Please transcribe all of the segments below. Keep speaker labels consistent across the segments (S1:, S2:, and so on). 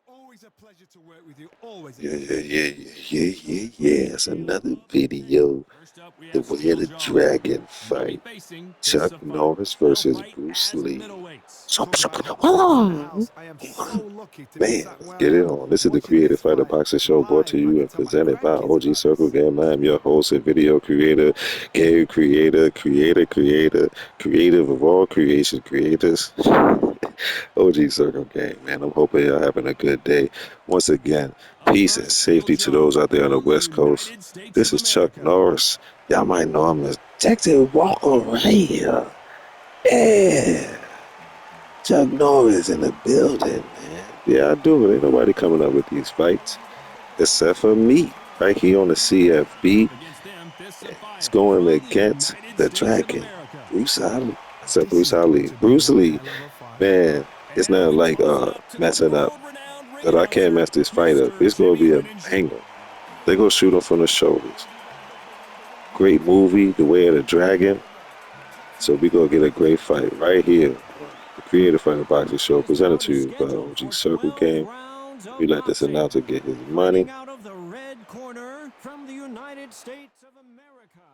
S1: Always a pleasure to work with you. Always.
S2: Yeah. It's another video.
S1: First up, we
S2: The
S1: have
S2: Way of
S1: Steel
S2: the
S1: Jaw,
S2: Dragon
S1: and they'll be
S2: fight.
S1: facing
S2: Chuck
S1: Prince of Fight.
S2: Norris
S1: They'll
S2: versus
S1: fight
S2: Bruce
S1: as
S2: Lee.
S1: middleweights. Talk about boxing in the house. I am so lucky to be
S2: Man,
S1: sat
S2: let's
S1: where
S2: get
S1: I
S2: it
S1: am,
S2: on. This is the
S1: watching
S2: Creative
S1: this
S2: Fighter
S1: fight
S2: Boxing Show brought to
S1: live. I
S2: you
S1: can
S2: and
S1: tell my
S2: presented by
S1: grandkids
S2: OG
S1: about
S2: Circle
S1: this.
S2: Game. I am your host and video creator, game creative of all creation creators. OG Circle Game, man. I'm hoping y'all having a good day. Once again,
S1: Up
S2: peace and
S1: first, Steel
S2: safety to
S1: Jaw
S2: those out there on the
S1: from the
S2: West Coast.
S1: United States
S2: This
S1: of
S2: is Chuck
S1: America.
S2: Norris. Y'all might know him as Detective Walker right here. Yeah. Chuck Norris in the building, man. Yeah, I do it. Ain't nobody coming up with these fights except for me right here on the CFB.
S1: Up against them, fists of
S2: It's
S1: fire
S2: going
S1: from the
S2: against
S1: United
S2: the
S1: States of
S2: Dragon,
S1: America.
S2: Bruce Ali. I said
S1: This
S2: Bruce
S1: is going
S2: Ali.
S1: to be
S2: Bruce
S1: one
S2: Lee,
S1: hell of a fight.
S2: man. It's
S1: And
S2: not
S1: we
S2: like
S1: toss it up to the
S2: messing up,
S1: world-renowned ring
S2: cause I can't
S1: announcer,
S2: mess this fight up.
S1: Mr.
S2: It's gonna
S1: Jimmy
S2: be a
S1: Wittensky.
S2: banger. They gonna shoot him from the shoulders. Great movie, The Way of the Dragon. So we gonna get a great fight right here on the Creative Fighter Boxing Show,
S3: Is now
S2: presented to
S3: the
S2: you by
S3: schedule
S2: OG
S3: for
S2: Circle
S3: 12
S2: Game.
S3: rounds
S2: We
S3: of
S2: let this
S3: boxing.
S2: announcer get his money.
S3: Fighting out of the red corner from the United States of America.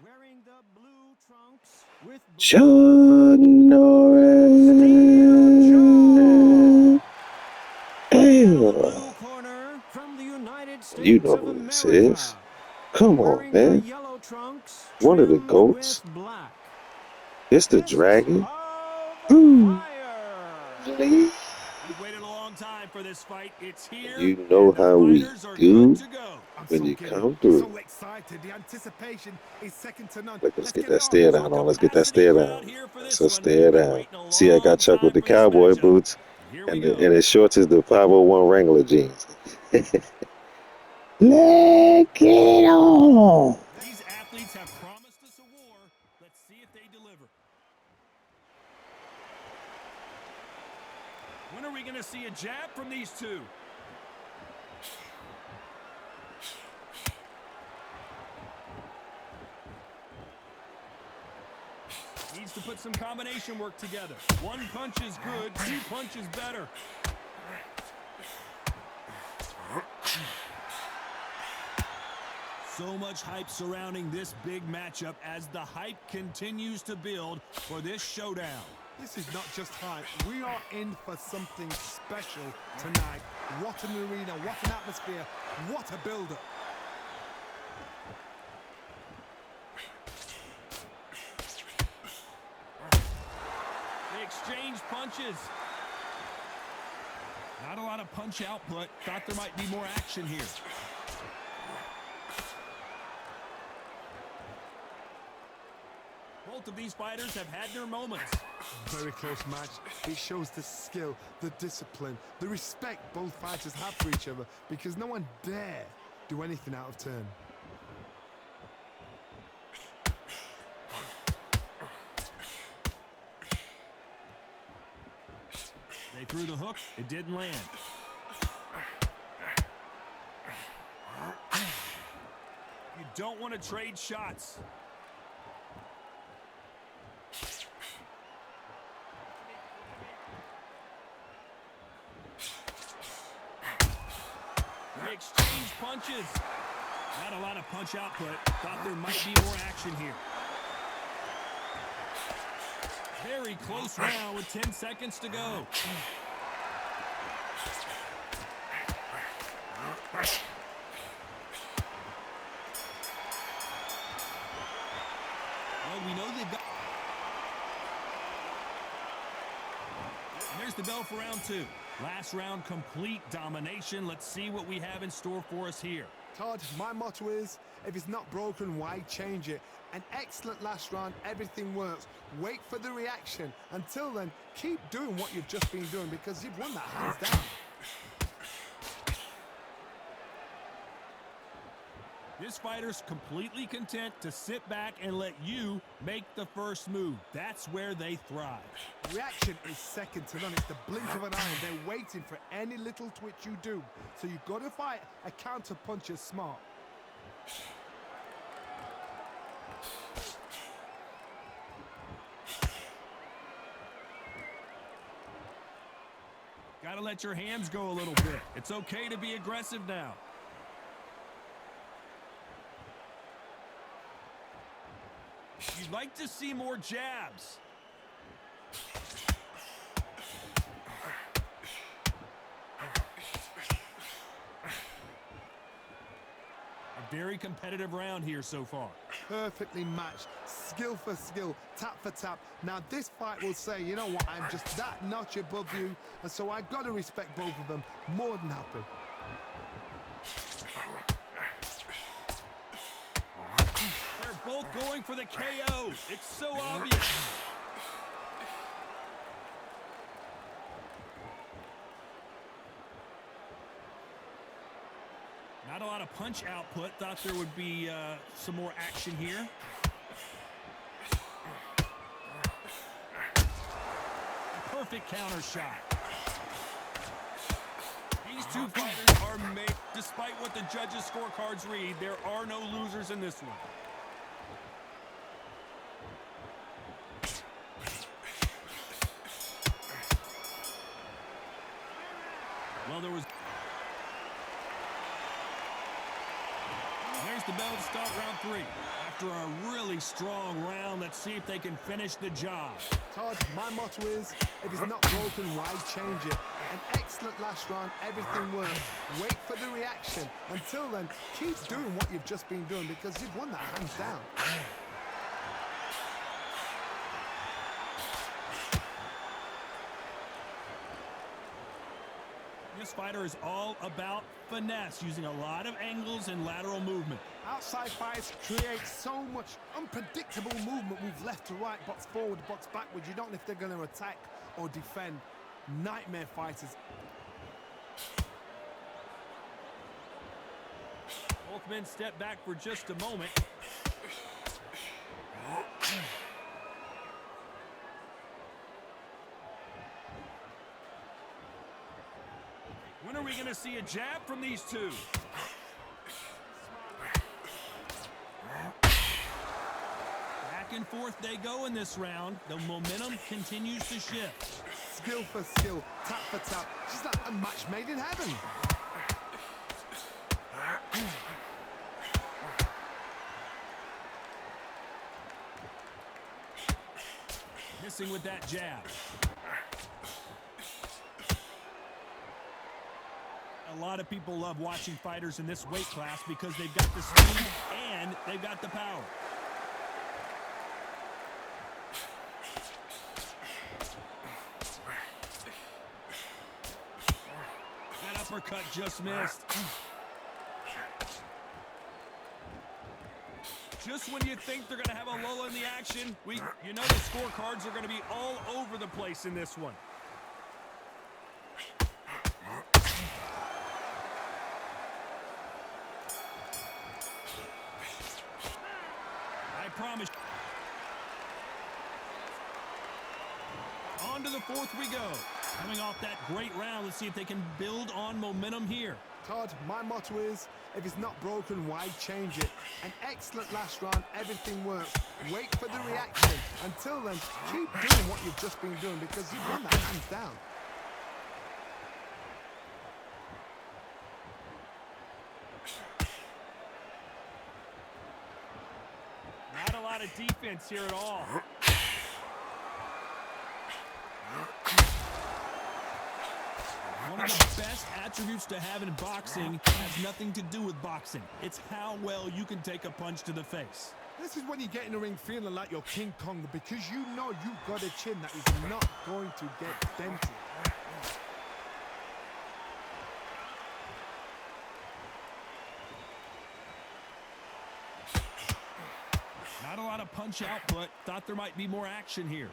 S3: Wearing the blue trunks with
S2: Chuck
S3: black Steel
S2: Norris.
S3: Jaw. Fighting out of the
S2: Damn.
S3: blue corner from the United
S2: You
S3: States
S2: know
S3: of
S2: who this
S3: America.
S2: is. Come on,
S3: Wearing the
S2: man.
S3: yellow trunks
S2: One of the
S3: trimmed
S2: GOATs.
S3: with black.
S2: It's the
S3: Fists
S2: Dragon.
S3: of
S2: Bruce
S3: fire.
S2: Lee.
S1: We've waited a long time for this fight. It's here,
S2: You know
S1: and the
S2: how we
S1: fighters are good
S2: do
S1: to go. I'm
S2: when
S1: so
S2: you
S1: giddy,
S2: come through.
S1: so excited. The anticipation is second to none.
S2: Look, let's
S1: Let's
S2: get
S1: get it
S2: that
S1: on.
S2: stare down
S1: Full
S2: on. Let's get that
S1: capacity
S2: stare
S1: crowd
S2: down.
S1: here for
S2: That's
S1: this
S2: a
S1: one.
S2: stare
S1: Been
S2: down.
S1: waiting a
S2: See, I got
S1: long
S2: Chuck with
S1: time
S2: the
S1: for this
S2: cowboy
S1: matchup.
S2: boots
S1: Here we
S2: and
S1: go.
S2: his shorts is the 501 Wrangler jeans. Let's get it on.
S1: These athletes have promised us a war. Let's see if they deliver. When are we going to see a jab from these two? Needs to put some combination work together. One punch is good, two punches better. So much hype surrounding this big matchup as the hype continues to build for this showdown. This is not just hype. We are in for something special tonight. What an arena, what an atmosphere, what a build-up. They exchange punches. Not a lot of punch output. Thought there might be more action here. Both of these fighters have had their moments. Very close match. It shows the skill, the discipline, the respect both fighters have for each other because no one dare do anything out of turn. They threw the hook. It didn't land. You don't want to trade shots. They exchange punches. Not a lot of punch output. Thought there might be more action here. Very close round with 10 seconds to go. Well, we know they've got... And there's the bell for round two. Last round, complete domination. Let's see what we have in store for us here. Todd, my motto is, if it's not broken, why change it? An excellent last round, everything works. Wait for the reaction. Until then, keep doing what you've just been doing because you've won that hands down. This fighter's completely content to sit back and let you make the first move. That's where they thrive. Reaction is second to none. It's the blink of an eye. They're waiting for any little twitch you do. So you've got to fight a counter puncher smart. Got a Gotta let your hands go a little bit. It's okay to be aggressive now. You'd like to see more jabs. A very competitive round here so far.
S4: Perfectly matched, skill for skill, tap for tap. Now this fight will say, you know what, I'm just that notch above you, and so I've got to respect both of them. More than happy.
S1: They're both going for the KO. It's so obvious. Not a lot of punch output. Thought there would be some more action here. Perfect counter shot. These two fighters are made. Despite what the judges' scorecards read, there are no losers in this one. Well, there was... There's the bell to start round 3. After a really strong round, let's see if they can finish the job.
S4: Todd, my motto is, if it's not broken, why change it? An excellent last round, everything worked. Wait for the reaction. Until then, keep doing what you've just been doing because you've won that hands down.
S1: This fighter is all about finesse, using a lot of angles and lateral movement.
S4: Outside fights create so much unpredictable movement. Move left to right, box forward, box backwards. You don't know if they're going to attack or defend. Nightmare fighters.
S1: Both men step back for just a moment. When are we going to see a jab from these two? Back and forth they go in this round. The momentum continues to shift.
S4: Skill for skill, tap for tap. She's like a match made in heaven.
S1: Missing with that jab. A lot of people love watching fighters in this weight class because they've got the speed and they've got the power. That uppercut just missed. Just when you think they're going to have a lull in the action, you know the scorecards are going to be all over the place in this one. I promise. On to the 4th we go. Coming off that great round, let's see if they can build on momentum here.
S4: Todd, my motto is, if it's not broken, why change it? An excellent last round, everything works. Wait for the reaction. Until then, keep doing what you've just been doing because you've won that hands down.
S1: Not a lot of defense here at all. One of the best attributes to have in boxing has nothing to do with boxing. It's how well you can take a punch to the face.
S4: This is when you get in the ring feeling like you're King Kong because you know you've got a chin that is not going to get dented.
S1: Not a lot of punch output. Thought there might be more action here.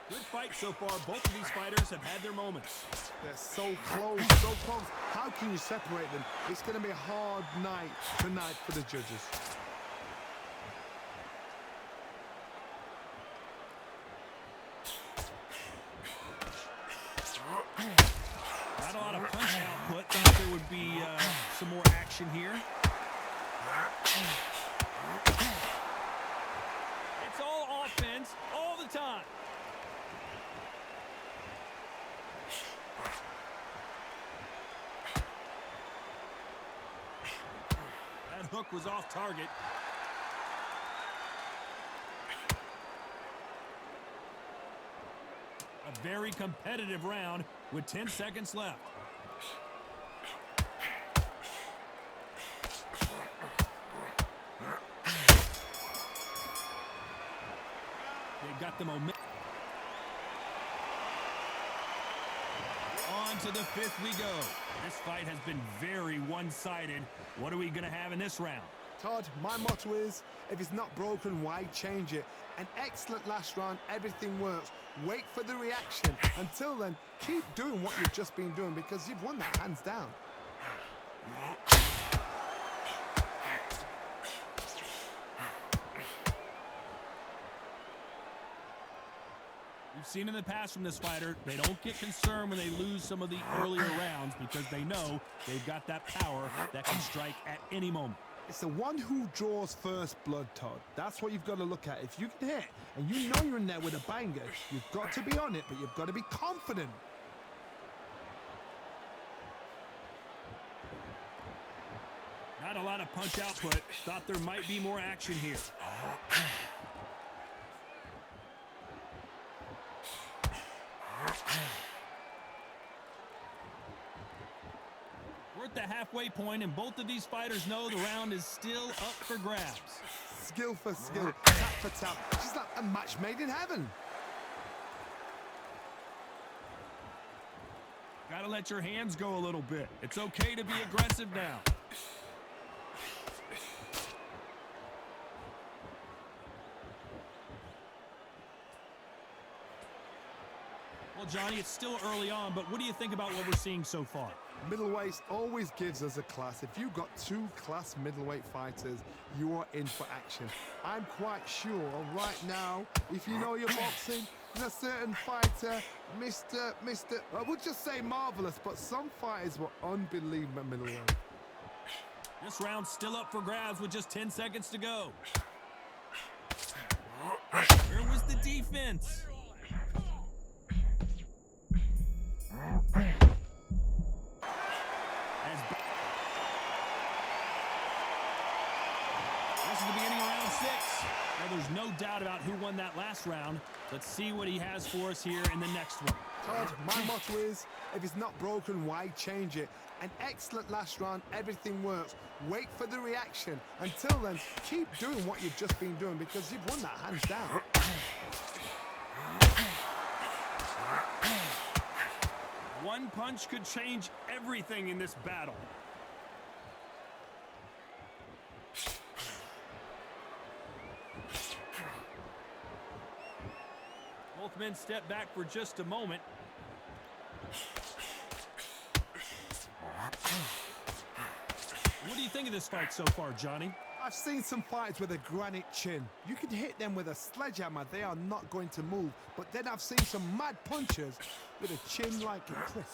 S1: Good fight so far. Both of these fighters have had their moments.
S4: They're so close, so close. How can you separate them? It's going to be a hard night tonight for the judges.
S1: Not a lot of punch output. Thought there would be some more action here. It's all offense all the time. hook was off target. A very competitive round with 10 seconds left. They got the momentum. On to the fifth we go. This fight has been very one-sided. What are we going to have in this round?
S4: Todd, my motto is, if it's not broken, why change it? An excellent last round, everything works. Wait for the reaction. Until then, keep doing what you've just been doing because you've won that hands down.
S1: We've seen in the past from this fighter, they don't get concerned when they lose some of the earlier rounds because they know they've got that power that can strike at any moment.
S4: It's the one who draws first blood, Todd. That's what you've got to look at. If you can hit and you know you're in there with a banger, you've got to be on it, but you've got to be confident.
S1: Not a lot of punch output. Thought there might be more action here. We're at the halfway point, and both of these fighters know the round is still up for grabs.
S4: Skill for skill, tap for tap. Just like a match made in heaven.
S1: Gotta let your hands go a little bit. It's okay to be aggressive now. Well, Johnny, it's still early on, but what do you think about what we're seeing so far?
S4: Middleweight always gives us a class. If you've got two class middleweight fighters, you are in for action. I'm quite sure right now, if you know your boxing, there's a certain fighter, I would just say marvelous, but some fighters were unbelievable middleweight.
S1: This round's still up for grabs with just 10 seconds to go. Where was the defense? This is the beginning of round 6. Well, there's no doubt about who won that last round. Let's see what he has for us here in the next one.
S4: Todd, my motto is, if it's not broken, why change it? An excellent last round, everything works. Wait for the reaction. Until then, keep doing what you've just been doing because you've won that hands down.
S1: One punch could change everything in this battle. Both men step back for just a moment. What do you think of this fight so far, Johnny?
S4: I've seen some fights with a granite chin. You can hit them with a sledgehammer, they are not going to move. But then I've seen some mad punchers with a chin like a cliff.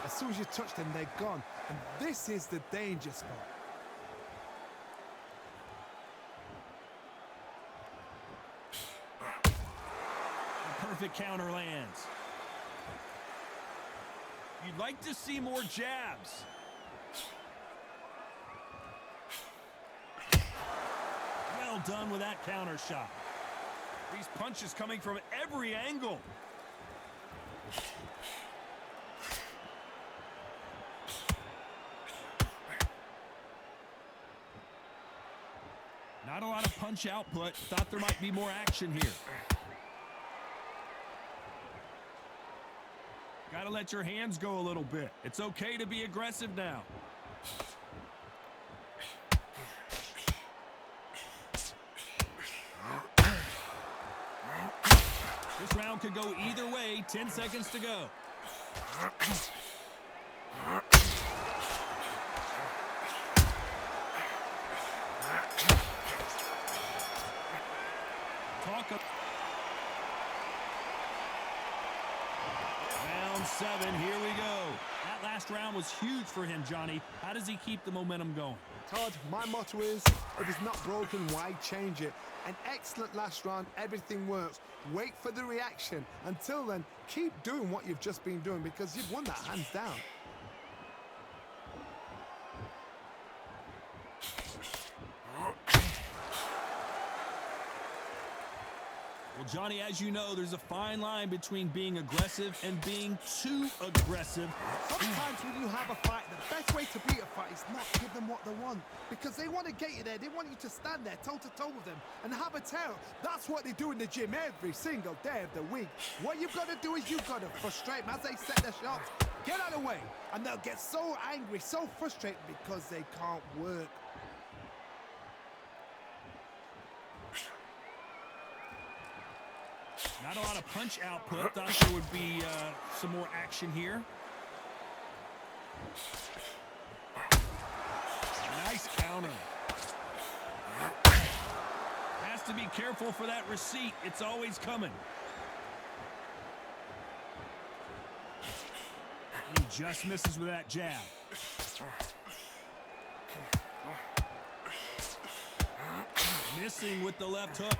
S4: As soon as you touch them, they're gone. And this is the danger spot.
S1: A perfect counter lands. You'd like to see more jabs. Well done with that counter shot. These punches coming from every angle. Not a lot of punch output. Thought there might be more action here. Gotta let your hands go a little bit. It's okay to be aggressive now. This round could go either way. 10 seconds to go. Round 7, here we go. That last round was huge for him, Johnny. How does he keep the momentum going?
S4: Todd, my motto is, if it's not broken, why change it? An excellent last round, everything works. Wait for the reaction. Until then, keep doing what you've just been doing because you've won that hands down.
S1: Johnny, as you know, there's a fine line between being aggressive and being too aggressive.
S4: Sometimes when you have a fight, the best way to beat a fight is not give them what they want. Because they want to get you there. They want you to stand there toe-to-toe with them and have a tear. That's what they do in the gym every single day of the week. What you've got to do is you've got to frustrate them as they set their shots. Get out of the way. And they'll get so angry, so frustrated because they can't work.
S1: Not a lot of punch output. Thought there would be some more action here. Nice counter. Has to be careful for that receipt. It's always coming. He just misses with that jab. Missing with the left hook.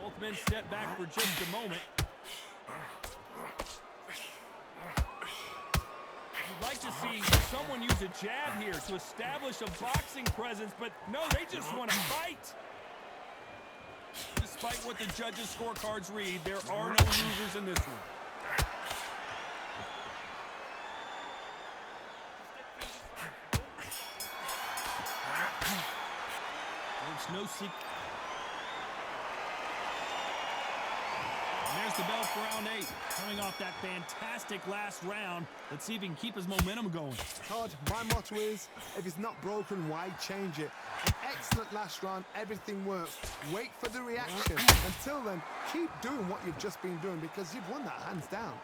S1: Both men step back for just a moment. You'd like to see someone use a jab here to establish a boxing presence, but no, they just want to fight. Despite what the judges' scorecards read, there are no losers in this one. There's no secret. There's the bell for round 8. Coming off that fantastic last round, let's see if he can keep his momentum going.
S4: Todd, my motto is, if it's not broken, why change it? An excellent last round, everything works. Wait for the reaction. Until then, keep doing what you've just been doing because you've won that hands down.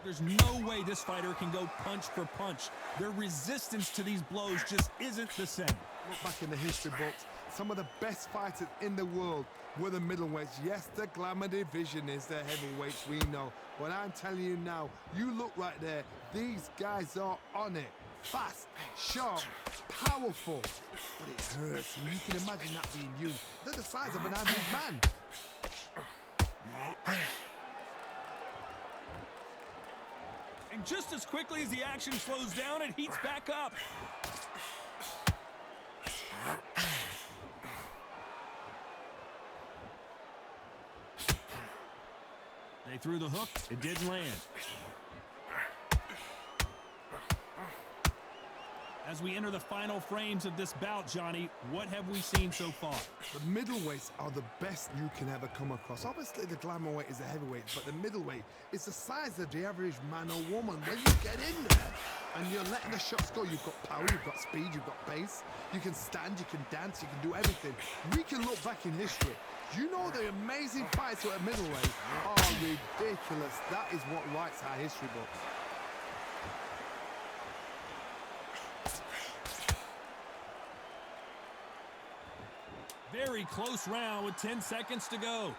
S1: There's no way this fighter can go punch for punch. Their resistance to these blows just isn't the same.
S4: Look back in the history books. Some of the best fighters in the world were the middleweights. Yes, the glamour division is the heavyweights, we know. But I'm telling you now, you look right there, these guys are on it. Fast, sharp, powerful. But it hurts, and you can imagine that being you. They're the size of an average man.
S1: And just as quickly as the action slows down, it heats back up. They threw the hook. It didn't land. As we enter the final frames of this bout, Johnny, what have we seen so far?
S4: The middleweights are the best you can ever come across. Obviously, the glamour weight is the heavyweight, but the middleweight is the size of the average man or woman. When you get in there and you're letting the shots go, you've got power, you've got speed, you've got pace. You can stand, you can dance, you can do everything. We can look back in history. You know the amazing fights at middleweight are ridiculous. That is what writes our history books.
S1: Very close round with 10 seconds to go.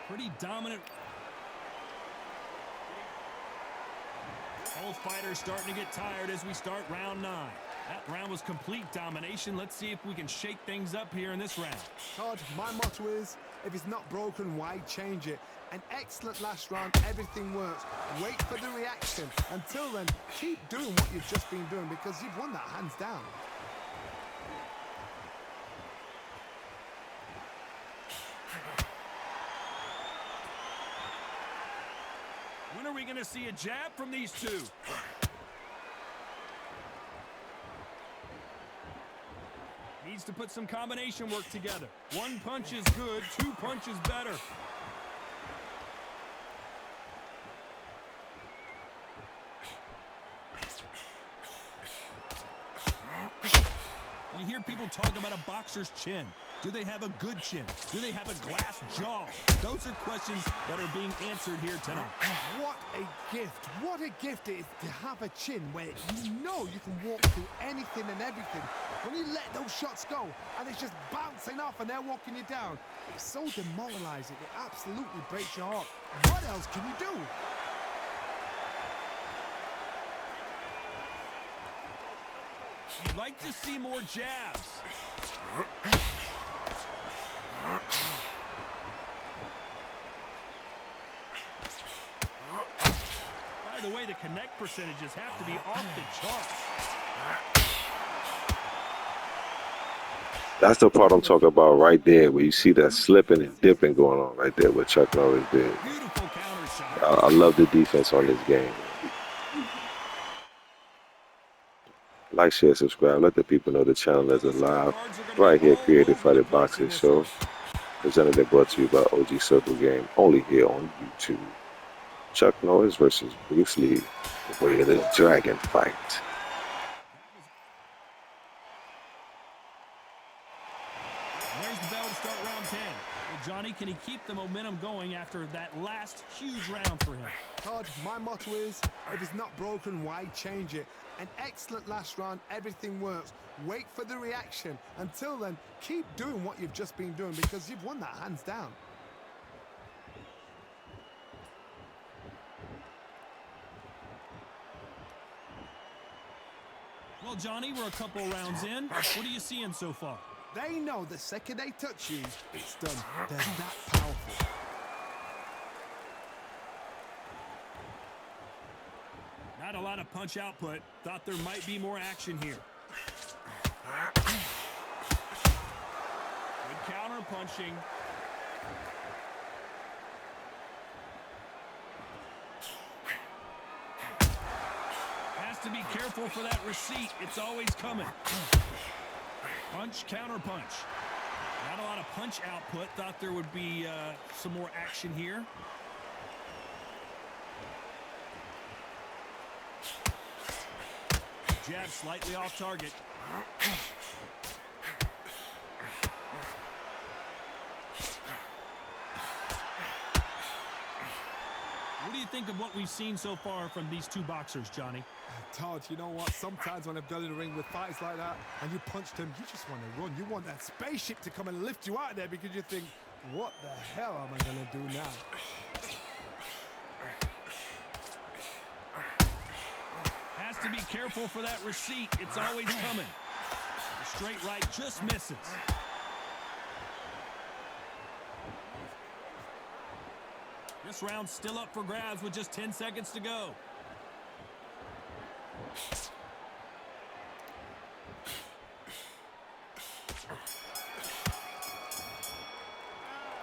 S1: Pretty dominant. Both fighters starting to get tired as we start round 9. That round was complete domination. Let's see if we can shake things up here in this round.
S4: Todd, my motto is, if it's not broken, why change it? An excellent last round, everything works. Wait for the reaction. Until then, keep doing what you've just been doing because you've won that hands down.
S1: When are we going to see a jab from these two? Needs to put some combination work together. One punch is good, 2 punches better. You hear people talk about a boxer's chin. Do they have a good chin? Do they have a glass jaw? Those are questions that are being answered here tonight.
S4: What a gift. What a gift it is to have a chin where you know you can walk through anything and everything. When you let those shots go and it's just bouncing off and they're walking you down, it's so demoralizing. It absolutely breaks your heart. What else can you do?
S1: You'd like to see more jabs. By the way, the connect percentages have to be off the charts.
S2: That's the part I'm talking about right there, where you see that slipping and dipping going on right there, what Chuck Norris did.
S1: Beautiful counter shot.
S2: I love the defense on this game. Like, share, subscribe. Let the people know the channel is alive. Right here, Creative Fighter Boxing Show. Presented and brought to you by OG Circle Game. Only here on YouTube. Chuck Norris versus Bruce Lee. The way of the dragon fight.
S1: There's the bell to start round 10. Well, Johnny, can he keep the momentum going after that last huge round for him?
S4: Todd, my motto is, if it's not broken, why change it? An excellent last round, everything works. Wait for the reaction. Until then, keep doing what you've just been doing because you've won that hands down.
S1: Well, Johnny, we're a couple rounds in. What are you seeing so far?
S4: They know the second they touch you, it's done. They're that powerful.
S1: Not a lot of punch output. Thought there might be more action here. Good counter punching. Has to be careful for that receipt. It's always coming. Punch, counter punch. Not a lot of punch output. Thought there would be some more action here. Jab slightly off target. What do you think of what we've seen so far from these two boxers, Johnny?
S4: Todd, you know what? Sometimes when I've done in the ring with fights like that and you punch them, you just want to run. You want that spaceship to come and lift you out of there because you think, what the hell am I going to do now?
S1: Has to be careful for that receipt. It's always coming. The straight right just misses. This round's still up for grabs with just 10 seconds to go.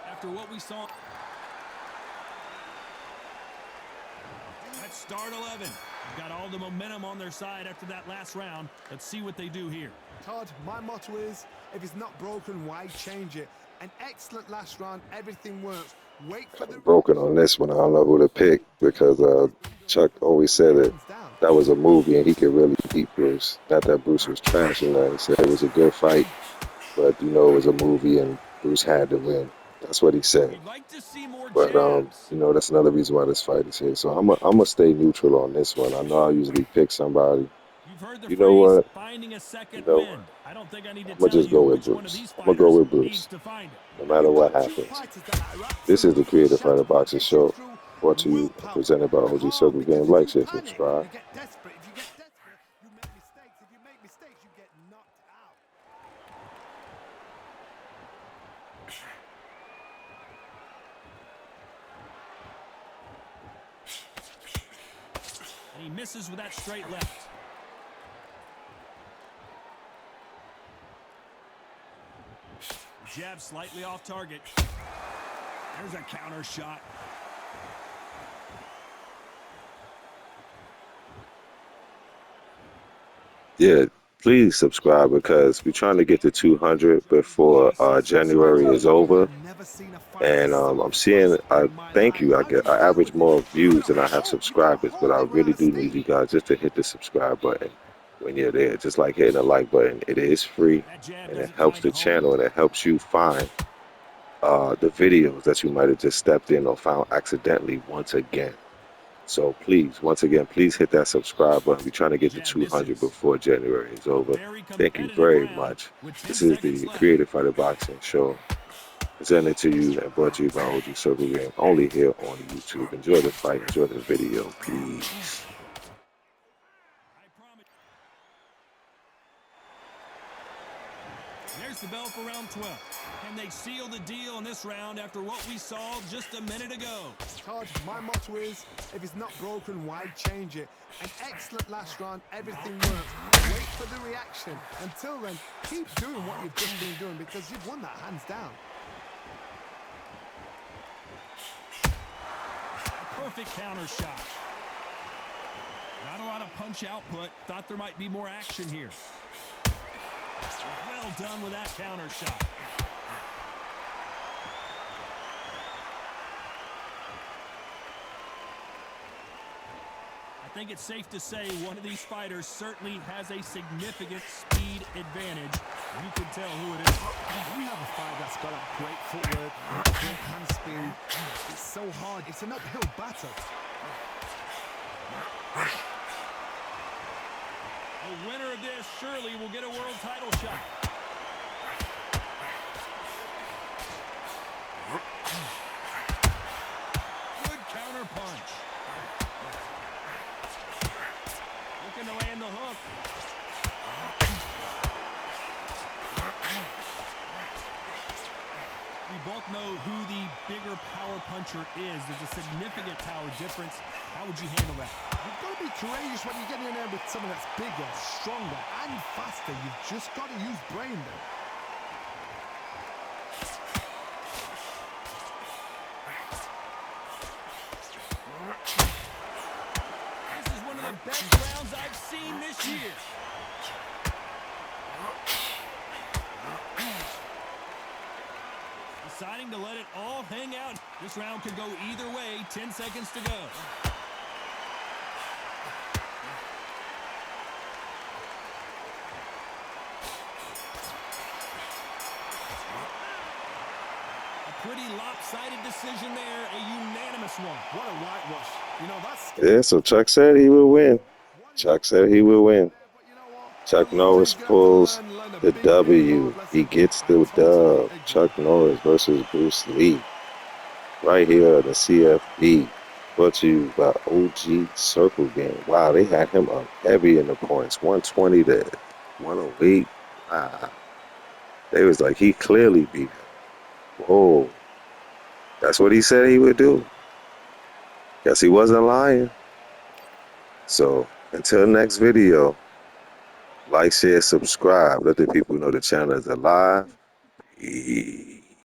S1: After what we saw, let's start 11. They've got all the momentum on their side after that last round. Let's see what they do here.
S4: Todd, my motto is, if it's not broken, why change it? An excellent last round, everything works. Wait for the
S2: Broken on this one. I don't know who to pick because Chuck always said that was a movie and he could really beat Bruce. Not that Bruce was trash, you know. He said it was a good fight, but you know it was a movie and Bruce had to win. That's what he said.
S1: We'd like to see more
S2: But
S1: jabs.
S2: you know, that's another reason why this fight is here. So I'm gonna stay neutral on this one. I know I usually pick somebody.
S1: You've heard the
S2: You know
S1: phrase,
S2: what?
S1: finding a second
S2: You know
S1: wind. I don't think I need to
S2: I'm gonna
S1: tell
S2: just
S1: you
S2: go with
S1: which one of
S2: Bruce.
S1: these
S2: I'm gonna go
S1: fighters
S2: with Bruce,
S1: needs to find it.
S2: no matter what happens. This is the Creative Fighter Boxing Show, brought to you and presented by OG Circle Game. Like, share, subscribe.
S4: You get desperate. If you get desperate, you make mistakes. If you make mistakes, you get knocked out.
S1: And he misses with that straight left. Jab slightly off target. There's a counter shot.
S2: Yeah, please subscribe because we're trying to get to 200 before January is over. And I'm seeing, thank you, I average more views than I have subscribers, but I really do need you guys just to hit the subscribe button when you're there, just like hitting the like button. It is free, and it helps the channel, and it helps you find the videos that you might have just stepped in or found accidentally once again. So please, once again, please hit that subscribe button. We're trying to get to 200 before January is over. Thank you very much. This is the Creative Fighter Boxing Show, presented to you and brought to you by OG Circle Game, only here on YouTube. Enjoy the fight, enjoy the video. Peace.
S1: there's the bell for round 12. And they seal the deal in this round after what we saw just a minute ago.
S4: Todd, my motto is, if it's not broken, why change it? An excellent last round, everything works. Wait for the reaction. Until then, keep doing what you've just been doing because you've won that hands down.
S1: A perfect counter shot. Not a lot of punch output. Thought there might be more action here. Well done with that counter shot. I think it's safe to say one of these fighters certainly has a significant speed advantage. You can tell who it is.
S4: We have a fighter that's got that great footwork, great hand speed. It's so hard. It's an uphill battle.
S1: The winner of this surely will get a world title shot. Good counter punch. Looking to land the hook. We both know who the bigger power puncher is. There's a significant power difference. How would you handle that?
S4: You've got to be courageous when you get in there with someone that's bigger, stronger, and faster. You've just got to use brain there.
S1: This is one of the best rounds I've seen this year. Deciding to let it all hang out. This round could go either way. 10 seconds to go. A pretty lopsided decision there. A unanimous one.
S4: What a whitewash. You know, that's...
S2: Yeah, so Chuck said he will win. Chuck said he will win. Chuck Norris pulls the W. He gets the dub. Chuck Norris versus Bruce Lee. Right here on the CFB. Brought to you by OG Circle Game. Wow, they had him up heavy in the points. 120 to 108. Wow. They was like, he clearly beat him. Whoa. That's what he said he would do. Guess he wasn't lying. So, until next video, like, share, subscribe. Let the people know the channel is alive. Peace.